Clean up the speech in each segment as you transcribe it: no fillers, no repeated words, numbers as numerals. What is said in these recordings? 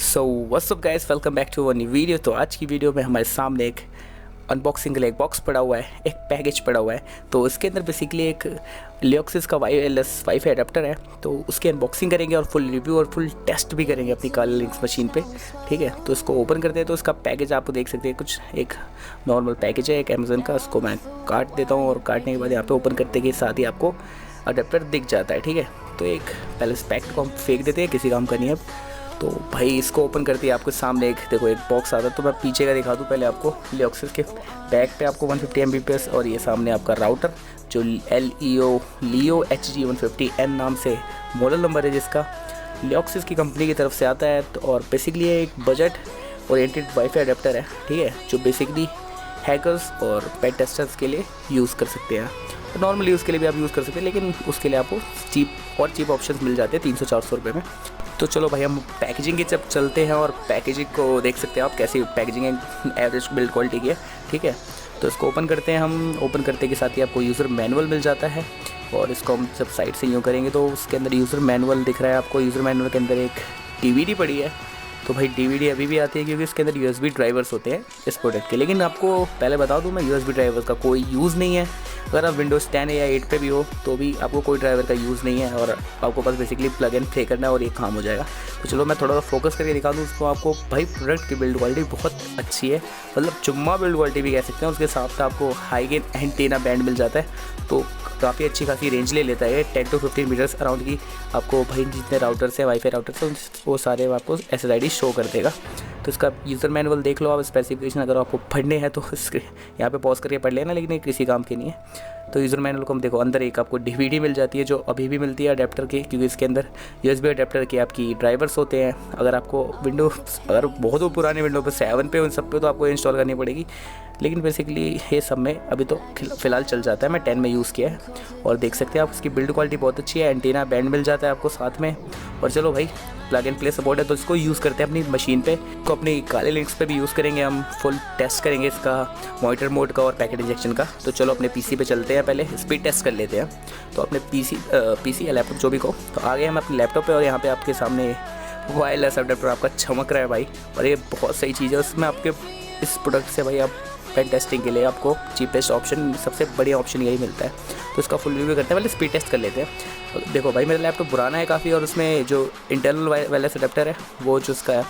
So what's up guys, welcome back to one video. तो आज की वीडियो में हमारे सामने एक अनबॉक्सिंग के लिए एक बॉक्स पड़ा हुआ है, एक पैकेज पड़ा हुआ है। तो इसके अंदर बेसिकली एक leoxys का वायरलेस वाईफाई अडेप्टर है। तो उसकी अनबॉक्सिंग करेंगे और फुल रिव्यू और फुल टेस्ट भी करेंगे अपनी काली लिंक्स मशीन पे। ठीक है, तो इसको ओपन करते हैं। तो इसका पैकेज आप देख सकते हैं, कुछ एक नॉर्मल पैकेज है एक अमेज़न का। इसको मैं काट देता हूँ और काटने के बाद यहाँ पर ओपन करते के साथ ही आपको अडेप्टर दिख जाता है। ठीक है, तो एक पहले इस पैकेट को हम फेंक देते हैं, किसी काम का नहीं है। तो भाई इसको ओपन करते ही आपके सामने एक देखो एक बॉक्स आता है। तो मैं पीछे का दिखा दूँ पहले आपको। leoxys के बैक पे आपको 150 Mbps और ये सामने आपका राउटर जो लियो hg150n नाम से मॉडल नंबर है, जिसका leoxys की कंपनी की तरफ से आता है। तो और बेसिकली ये एक बजट ओरिएंटेड वाईफाई अडेप्टर है। ठीक है, जो बेसिकली हैकर्स और पेटेस्टर्स के लिए यूज़ कर सकते हैं। तो नॉर्मल यूज़ के लिए भी आप यूज़ कर सकते हैं, लेकिन उसके लिए आपको चीप ऑप्शंस मिल जाते हैं 300-400 रुपये में। तो चलो भाई हम पैकेजिंग की जब चलते हैं और पैकेजिंग को देख सकते हैं आप कैसी पैकेजिंग है, एवरेज बिल्ड क्वालिटी की है। ठीक है, तो इसको ओपन करते हैं हम। ओपन करते के साथ ही आपको यूज़र मैनुअल मिल जाता है और इसको हम जब साइड से यूँ करेंगे तो उसके अंदर यूज़र मैनुअल दिख रहा है आपको। यूज़र मैनुअल के अंदर एक DVD पड़ी है। तो भाई DVD अभी भी आती है क्योंकि इसके अंदर USB ड्राइवर्स होते हैं इस प्रोडक्ट के। लेकिन आपको पहले बता दूं, मैं USB ड्राइवर्स का कोई यूज़ नहीं है। अगर आप विंडोज़ 10 या 8 पे भी हो तो भी आपको कोई ड्राइवर का यूज़ नहीं है और आपको बस बेसिकली प्लग एंड प्ले करना है और ये काम हो जाएगा। तो चलो मैं थोड़ा सा फोकस करके दिखा दूँ उसको आपको। भाई प्रोडक्ट की बिल्ड क्वालिटी बहुत अच्छी है, मतलब चुम्मा बिल्ड क्वालिटी भी कह सकते हैं। उसके साथ आपको हाई गेन एंटीना बैंड मिल जाता है, तो काफ़ी अच्छी खासी रेंज ले लेता है। 10 to 15 मीटर्स अराउंड की आपको भाई जितने राउटर्स हैं वाईफाई राउटर्स हैं वो सारे आपको SSID शो कर देगा। तो इसका यूज़र मैनुअल देख लो आप, स्पेसिफिकेशन अगर आपको पढ़ने हैं तो इसके यहाँ पे पॉज करके पढ़ लेना, लेकिन ये किसी काम की नहीं है। तो यूज़र मैनुअल को हम देखो, अंदर एक आपको DVD मिल जाती है जो अभी भी मिलती है अडेप्टर की, क्योंकि इसके अंदर USB अडेप्टर के आपकी ड्राइवर्स होते हैं। अगर आपको अगर बहुत पुराने विंडो पे 7 पे उन सब पे तो आपको इंस्टॉल करनी पड़ेगी, लेकिन बेसिकली ये सब में अभी तो फ़िलहाल चल जाता है। मैं 10 में यूज़ किया है और देख सकते हैं आप इसकी बिल्ड क्वालिटी बहुत अच्छी है। एंटीना बैंड मिल जाता है आपको साथ में। और चलो भाई प्लग एंड प्ले सपोर्ट है तो इसको यूज़ करते हैं अपनी मशीन पे। को अपनी काले लिंक्स पे भी यूज़ करेंगे हम। फुल टेस्ट करेंगे इसका मॉनिटर मोड का और पैकेट इंजेक्शन का। तो चलो अपने PC पे चलते हैं, पहले स्पीड टेस्ट कर लेते हैं। तो अपने PC या लैपटॉप जो भी को, तो आ गए हम अपने लैपटॉप पे और यहाँ पे आपके सामने वायरलेस अडेप्टर आपका चमक रहा है भाई। और ये बहुत सही चीज़ है उसमें आपके इस प्रोडक्ट से भाई आप पेन टेस्टिंग के लिए आपको चीपेस्ट ऑप्शन, सबसे बढ़िया ऑप्शन यही मिलता है। तो इसका फुल रिव्यू करते हैं, पहले स्पीड टेस्ट कर लेते हैं। तो देखो भाई मेरा लैपटॉप पुराना है काफ़ी और उसमें जो इंटरनल वायरलेस अडेप्टर है वो जो उसका है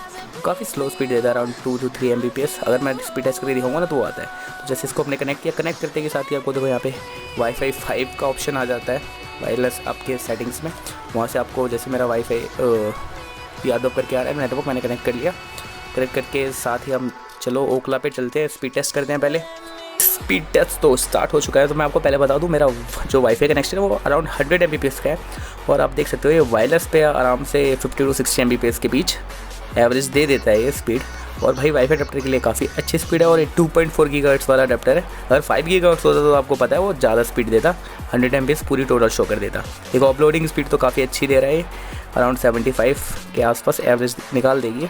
काफ़ी स्लो स्पीड देता है, अराउंड 2 to 3 Mbps। अगर मैं स्पीड टेस्ट करके दिखाऊंगा ना तो वो आता है। तो जैसे इसको अपने कनेक्ट किया, कनेक्ट करते के साथ ही आपको देखो यहाँ पे वाईफाई 5 का ऑप्शन आ जाता है वायरलेस आपके सेटिंग्स में। वहाँ से आपको जैसे मेरा वाईफाई यादव करके आ रहा है नेटवर्क, मैंने कनेक्ट कर लिया। कनेक्ट करके साथ ही हम चलो ओखला पे चलते हैं, स्पीड टेस्ट करते हैं। पहले स्पीड टेस्ट तो स्टार्ट हो चुका है। तो मैं आपको पहले बता दूं मेरा जो वाईफाई कनेक्शन है वो अराउंड 100 Mbps का है और आप देख सकते हो ये वायरलेस पे आराम से 50 to 60 Mbps के बीच एवरेज दे देता है ये स्पीड। और भाई वाईफाई अडेप्टर के लिए काफ़ी अच्छी स्पीड है और ये 2.4 GHz वाला अडेप्टर है। अगर 5 GHz होता तो आपको पता है वो ज़्यादा स्पीड देता, 100 Mbps पूरी टोटल शो कर देता। देखो अपलोडिंग स्पीड तो काफ़ी अच्छी दे रहा है, अराउंड 75 के आसपास एवरेज निकाल देगी।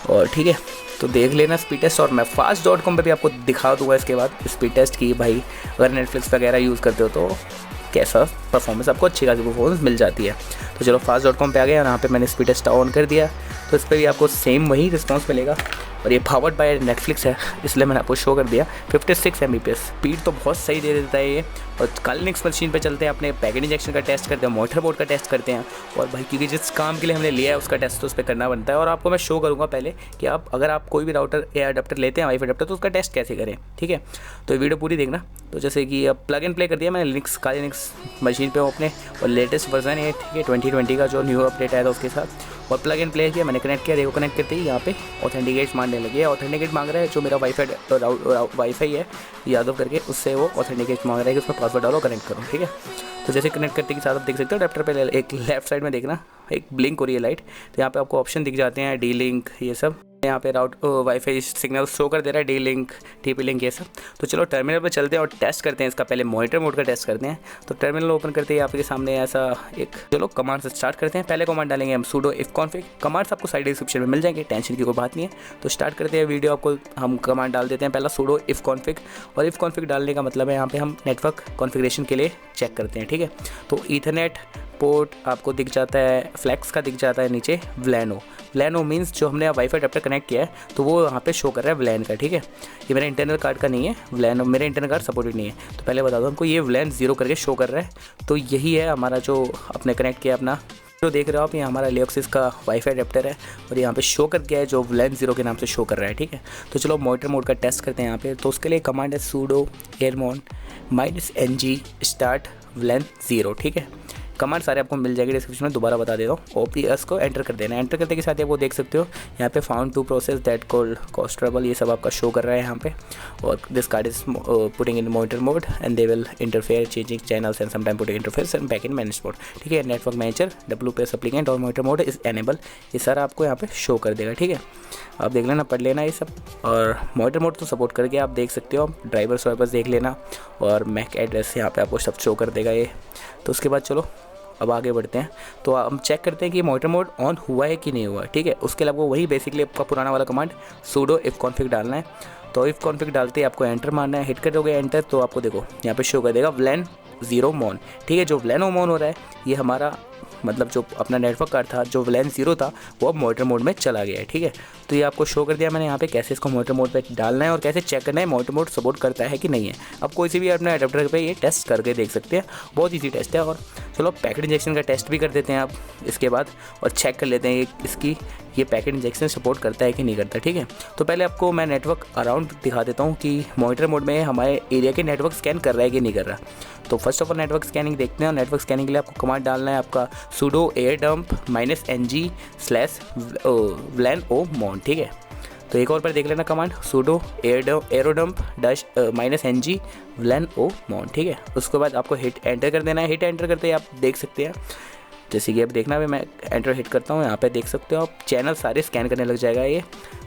और ठीक है, तो देख लेना स्पीड टेस्ट। और मैं fast.com पे भी आपको दिखा दूंगा इसके बाद स्पीड टेस्ट की। भाई अगर नेटफ्लिक्स वगैरह यूज़ करते हो तो कैसा परफॉर्मेंस, आपको अच्छी खासी परफॉर्मेंस मिल जाती है। तो चलो fast.com पे आ गया और यहाँ पे मैंने स्पीड टेस्ट ऑन कर दिया। तो इस पर भी आपको सेम वही रिस्पॉन्स मिलेगा और ये पावर्ड बाय नेटफ्लिक्स है इसलिए मैंने आपको शो कर दिया 56 Mbps। स्पीड तो बहुत सही दे देता है ये। और काली लिंक्स मशीन पे चलते हैं, अपने पैकेट इंजेक्शन का टेस्ट करते हैं, मॉनिटर बोर्ड का टेस्ट करते हैं। और भाई क्योंकि जिस काम के लिए हमने लिया है उसका टेस्ट तो उस पर करना बनता है। और आपको मैं शो करूँगा पहले कि अगर आप कोई भी राउटर या अडेप्टर लेते हैं वाईफाई अडेप्टर तो उसका टेस्ट कैसे करें। ठीक है, तो वीडियो पूरी देखना। तो जैसे कि अब प्लग एंड प्ले कर दिया मैंने काली लिंक्स मशीन पे अपने, और लेटेस्ट वर्जन है ठीक है 2020 का जो न्यू अपडेट आया था उसके साथ। और प्लग एंड प्ले किया, मैंने कनेक्ट किया। देखो कनेक्ट करते ही यहाँ पे ऑथेंटिकेट मांगने लगे। ऑथेंटिकेट मांग रहा है जो मेरा वाईफाई है यादव करके, उससे वो ऑथेंटिकेट मांग रहा है कि उसमें पासवर्ड डालो, कनेक्ट करो। ठीक है, तो जैसे कनेक्ट करते के साथ आप देख सकते हो अडेप्टर पे एक लेफ्ट साइड में देखना एक ब्लिंक हो रही है लाइट। तो यहाँ पे आपको ऑप्शन दिख जाते हैं डी लिंक, ये सब यहाँ पे वाईफाई सिग्नल शो कर दे रहा है, डी लिंक, TP लिंक, ये सब। तो चलो टर्मिनल पे चलते हैं और टेस्ट करते हैं इसका। पहले मॉनिटर मोड का टेस्ट करते हैं। तो टर्मिनल ओपन करते ही आपके सामने ऐसा एक, चलो कमांड से स्टार्ट करते हैं। पहले कमांड डालेंगे हम sudo if config। कमांड्स आपको साइड डिस्क्रिप्शन में मिल जाएंगे, टेंशन की कोई बात नहीं है। तो स्टार्ट करते हैं वीडियो, आपको हम कमांड डाल देते हैं पहला sudo if config। और if config डालने का मतलब है यहाँ पे हम नेटवर्क कॉन्फ़िगरेशन के लिए चेक करते हैं। ठीक है, तो ईथरनेट पोर्ट आपको दिख जाता है, फ्लैक्स का दिख जाता है नीचे, व्लैनो व्लैन ओ मीन्स जो हमने वाईफाई अडेप्टर कनेक्ट किया है तो वो यहाँ पे शो कर रहा है व्लैन का, ठीक है। ये मेरे इंटरनल कार्ड का नहीं है, व्लैन मेरे इंटरनल कार्ड सपोर्टेड नहीं है। तो पहले बता दो हमको, ये व्लैन 0 करके शो कर रहा है। तो यही है हमारा जो अपने कनेक्ट किया अपना, जो देख रहे हो आप, ये हमारा leoxys का वाईफाई अडेप्टर है और यहाँ पे शो कर गया है जो व्लैन 0 के नाम से शो कर रहा है, ठीक है। तो चलो मॉनिटर मोड का टेस्ट करते हैं यहाँ पे। तो उसके लिए कमांड है sudo airmon -ng start व्लैन 0, ठीक है। कमांड सारे आपको मिल जाएगी डिस्क्रिप्शन में, दोबारा बता देता हूँ। OPS को एंटर कर देना है। एंटर करने के साथ ही आप वो देख सकते हो यहाँ पे found to process that called cost trouble, ये सब आपका शो कर रहा है यहाँ पे। और this card is putting in monitor mode and they will interfere changing channels and sometime putting interface and back in manage mode, ठीक है। नेटवर्क मैनेजर WPS एप्लीकेंट और मॉनिटर मोड इज एनेबल, ये सारा आपको यहाँ पे शो कर देगा, ठीक है। आप देख लेना, पढ़ लेना ये सब। और मॉनिटर मोड तो सपोर्ट करके आप देख सकते हो, ड्राइवर्स वाइपर्स देख लेना और मैक एड्रेस यहाँ पे आपको सब शो कर देगा ये। तो उसके बाद चलो अब आगे बढ़ते हैं। तो हम चेक करते हैं कि मॉनिटर मोड ऑन हुआ है कि नहीं हुआ, ठीक है। उसके लिए आपको वही बेसिकली आपका पुराना वाला कमांड sudo if config डालना है। तो if config डालते ही आपको एंटर मारना है। हिट करोगे एंटर तो आपको देखो यहाँ पे शो कर देगा व्लैन 0 मॉन, ठीक है। जो व्लैन ओ मॉन हो रहा है ये हमारा मतलब जो अपना नेटवर्क कार्ड था जो व्लैन 0 था वो अब मॉनिटर मोड में चला गया है, ठीक है। तो ये आपको शो कर दिया मैंने यहाँ पे कैसे इसको मॉनिटर मोड पे डालना है और कैसे चेक करना है मॉनिटर मोड सपोर्ट करता है कि नहीं है। अब कोई सी भी अपने अडेप्टर पे ये टेस्ट करके देख सकते हैं, बहुत ईजी टेस्ट है। और चलो पैकेट इंजेक्शन का टेस्ट भी कर देते हैं आप इसके बाद और चेक कर लेते हैं इसकी ये पैकेट इंजेक्शन सपोर्ट करता है कि नहीं करता, ठीक है। तो पहले आपको मैं नेटवर्क अराउंड दिखा देता हूँ कि मॉनिटर मोड में हमारे एरिया के नेटवर्क स्कैन कर रहा है कि नहीं कर रहा। तो first of all network scanning देखते हैं। और नेटवर्क स्कैनिंग के लिए आपको कमांड डालना है आपका sudo airdump -ng /व्लैन ओ मॉन, ठीक है। तो एक और बार देख लेना कमांड sudo airdump -ng व्लैन ओ मॉन, ठीक है। उसके बाद आपको हिट एंटर कर देना है। हिट एंटर करते ही आप देख सकते हैं, जैसे कि अब देखना है मैं एंटर हिट करता हूँ, यहाँ पे देख सकते हो आप चैनल सारे स्कैन करने लग जाएगा ये।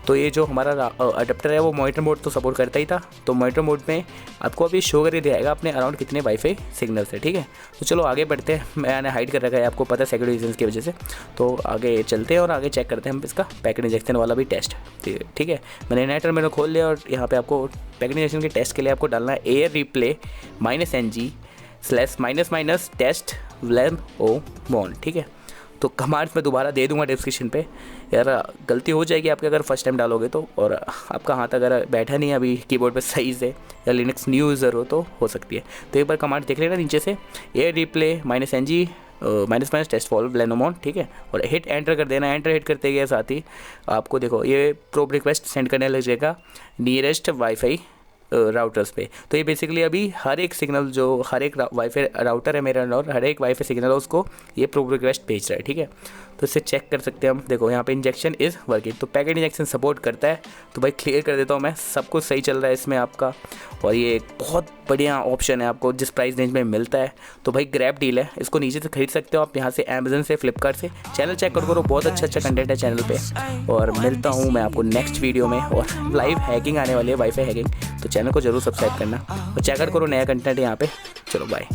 तो ये जो हमारा अडेप्टर है वो मॉनिटर मोड तो सपोर्ट करता ही था, तो मॉनिटर मोड में आपको अभी शो करके दिखाएगा अपने अराउंड कितने वाईफाई सिग्नल्स है, ठीक है। तो चलो आगे बढ़ते हैं। मैंने हाइड कर रखा है, आपको पता है सिक्योरिटी रीजंस की वजह से। तो आगे चलते हैं और आगे चेक करते हैं हम इसका पैकेट इंजेक्शन वाला भी टेस्ट, ठीक है। मैंने नेट मैंने खोल लिया और यहाँ पर आपको पैकेट इंजेक्शन के टेस्ट के लिए आपको डालना है air replay -ng / -test व्लैन ओ मॉन, ठीक है। तो कमांड्स मैं दोबारा दे दूंगा डिस्क्रिप्शन पे, यार गलती हो जाएगी आपके अगर फर्स्ट टाइम डालोगे तो, और आपका हाथ अगर बैठा नहीं है अभी कीबोर्ड पे सही से या लिनक्स न्यू यूज़र हो तो हो सकती है। तो एक बार कमांड देख लेना नीचे से air replay -ng -test फॉल व्लैन ओ मॉन, ठीक है। और हिट एंटर कर देना। एंटर हिट करते गए साथ ही आपको देखो ये प्रोब रिक्वेस्ट सेंड करने लग जाएगा नियरेस्ट वाईफाई राउटर्स पे। तो ये बेसिकली अभी हर एक सिग्नल जो हर एक वाईफाई राउटर है मेरा और हर एक वाईफाई सिग्नल है उसको ये प्रोब रिक्वेस्ट भेज रहा है, ठीक है। तो इससे चेक कर सकते हैं हम, देखो यहाँ पे इंजेक्शन इज़ वर्किंग। तो पैकेट इंजेक्शन सपोर्ट करता है। तो भाई क्लियर कर देता हूँ मैं, सब कुछ सही चल रहा है इसमें आपका। और ये एक बहुत बढ़िया ऑप्शन है आपको जिस प्राइस रेंज में मिलता है। तो भाई ग्रैब डील है, इसको नीचे से खरीद सकते हो आप यहाँ से, अमेजन से, फ्लिपकार्ट से। चैनल चेक करो, बहुत अच्छा कंटेंट है चैनल पे। और मिलता हूँ मैं आपको नेक्स्ट वीडियो में। और लाइव हैकिंग आने वाली है, वाईफाई हैकिंग, तो चैनल को जरूर सब्सक्राइब करना और चेकआउट करो नया कंटेंट यहाँ पे। चलो बाय।